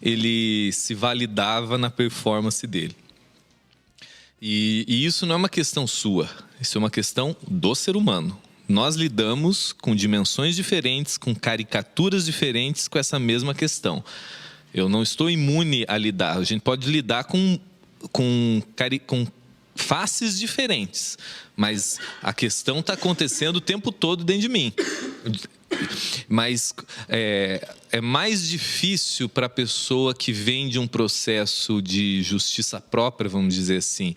ele se validava na performance dele. E isso não é uma questão sua, isso é uma questão do ser humano. Nós lidamos com dimensões diferentes, com caricaturas diferentes com essa mesma questão. Eu não estou imune a lidar. A gente pode lidar com faces diferentes, mas a questão está acontecendo o tempo todo dentro de mim. Mas é mais difícil para a pessoa que vem de um processo de justiça própria, vamos dizer assim,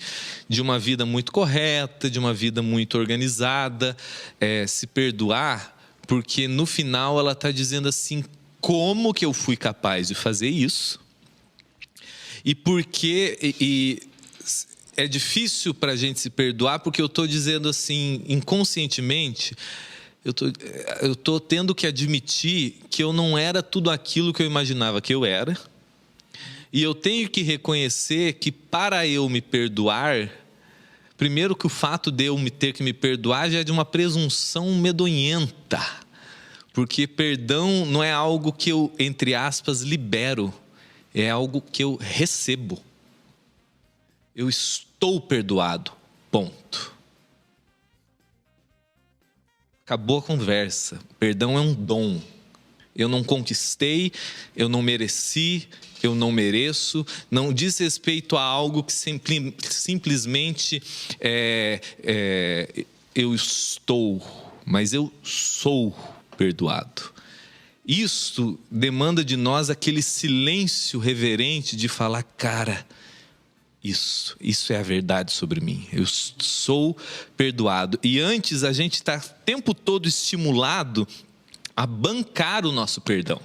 de uma vida muito correta, de uma vida muito organizada, se perdoar, porque no final ela está dizendo assim: como que eu fui capaz de fazer isso? E porque é difícil para a gente se perdoar, porque eu estou dizendo assim, inconscientemente, eu tô tendo que admitir que eu não era tudo aquilo que eu imaginava que eu era. E eu tenho que reconhecer que para eu me perdoar, primeiro que o fato de eu ter que me perdoar já é de uma presunção medonhenta. Porque perdão não é algo que eu, entre aspas, libero. É algo que eu recebo. Eu estou perdoado. Ponto. Acabou a conversa. Perdão é um dom. Eu não conquistei, eu não mereci, eu não mereço. Não diz respeito a algo que simplesmente eu estou, mas eu sou perdoado. Isso demanda de nós aquele silêncio reverente de falar: cara, isso é a verdade sobre mim. Eu sou perdoado. E antes a gente está o tempo todo estimulado a bancar o nosso perdão.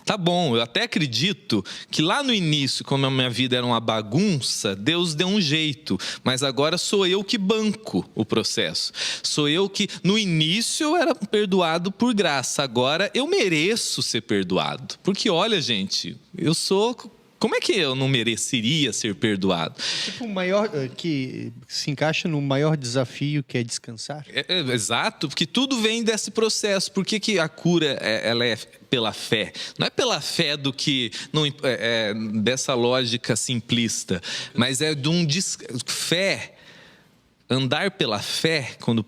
Tá bom, eu até acredito que lá no início, como a minha vida era uma bagunça, Deus deu um jeito. Mas agora sou eu que banco o processo. Sou eu que, no início, eu era perdoado por graça. Agora eu mereço ser perdoado. Porque olha, gente, eu sou... Como é que eu não mereceria ser perdoado? Tipo, o maior, que se encaixa no maior desafio, que é descansar. Exato, porque tudo vem desse processo. Por que a cura ela é pela fé? Não é pela fé do que dessa lógica simplista, mas é de fé. Andar pela fé, quando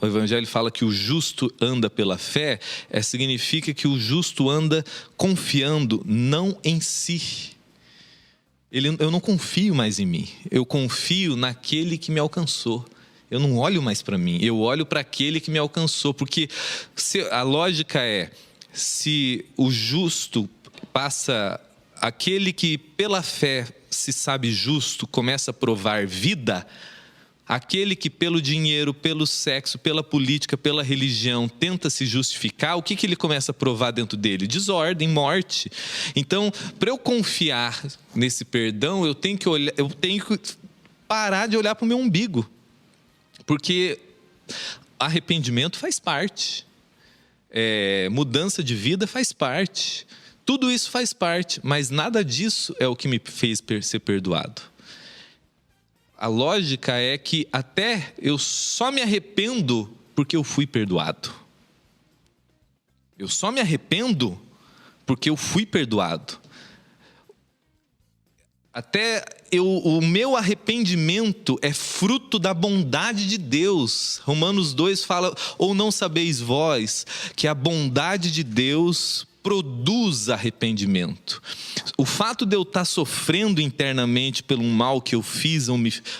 o Evangelho fala que o justo anda pela fé, significa que o justo anda confiando não em si. Eu não confio mais em mim, eu confio naquele que me alcançou. Eu não olho mais para mim, eu olho para aquele que me alcançou. Porque a lógica se o justo passa, aquele que pela fé se sabe justo, começa a provar vida, aquele que pelo dinheiro, pelo sexo, pela política, pela religião tenta se justificar, o que ele começa a provar dentro dele? Desordem, morte. Então, para eu confiar nesse perdão, eu tenho que parar de olhar para o meu umbigo. Porque arrependimento faz parte. Mudança de vida faz parte. Tudo isso faz parte, mas nada disso é o que me fez ser perdoado. A lógica é que até eu só me arrependo porque eu fui perdoado. Eu só me arrependo porque eu fui perdoado. O meu arrependimento é fruto da bondade de Deus. Romanos 2 fala: ou não sabeis vós que a bondade de Deus produz arrependimento. O fato de eu estar sofrendo internamente pelo mal que eu fiz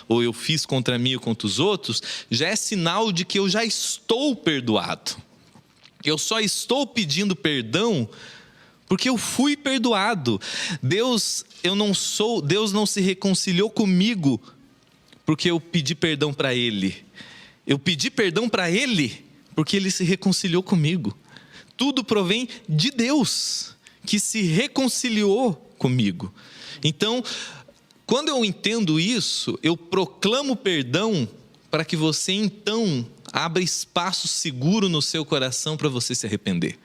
ou eu fiz contra mim ou contra os outros, já é sinal de que eu já estou perdoado. Eu só estou pedindo perdão porque eu fui perdoado. Deus não se reconciliou comigo porque eu pedi perdão para Ele. Eu pedi perdão para Ele porque Ele se reconciliou comigo. Tudo provém de Deus, que se reconciliou comigo. Então, quando eu entendo isso, eu proclamo perdão para que você, então, abra espaço seguro no seu coração para você se arrepender.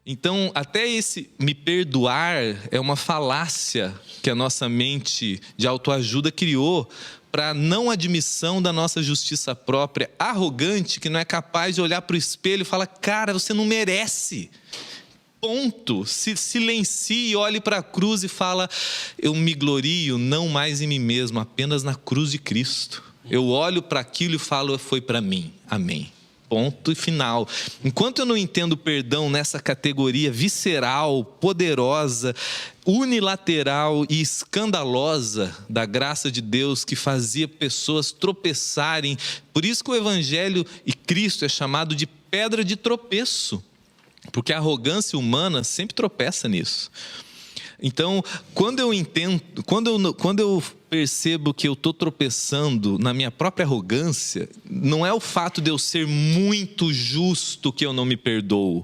Então, até esse me perdoar é uma falácia que a nossa mente de autoajuda criou para a não admissão da nossa justiça própria, arrogante, que não é capaz de olhar para o espelho e falar: cara, você não merece. Ponto. Se silencie, olhe para a cruz e fala: eu me glorio não mais em mim mesmo, apenas na cruz de Cristo. Eu olho para aquilo e falo: foi para mim. Amém. Ponto e final. Enquanto eu não entendo perdão nessa categoria visceral, poderosa, unilateral e escandalosa da graça de Deus, que fazia pessoas tropeçarem, por isso que o Evangelho e Cristo é chamado de pedra de tropeço, porque a arrogância humana sempre tropeça nisso. Então, quando eu percebo que eu estou tropeçando na minha própria arrogância, não é o fato de eu ser muito justo que eu não me perdoo.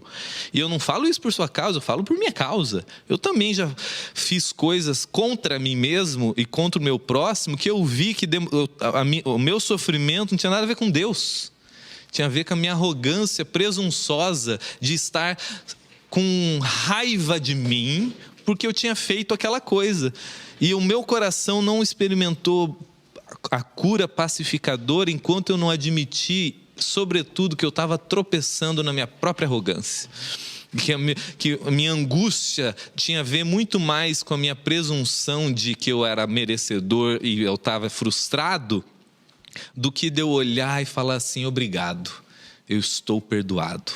E eu não falo isso por sua causa, eu falo por minha causa. Eu também já fiz coisas contra mim mesmo e contra o meu próximo que eu vi que o meu sofrimento não tinha nada a ver com Deus. Tinha a ver com a minha arrogância presunçosa de estar com raiva de mim, porque eu tinha feito aquela coisa. E o meu coração não experimentou a cura pacificadora enquanto eu não admiti, sobretudo, que eu estava tropeçando na minha própria arrogância. Que a minha angústia tinha a ver muito mais com a minha presunção de que eu era merecedor e eu estava frustrado, do que de eu olhar e falar assim: obrigado, eu estou perdoado.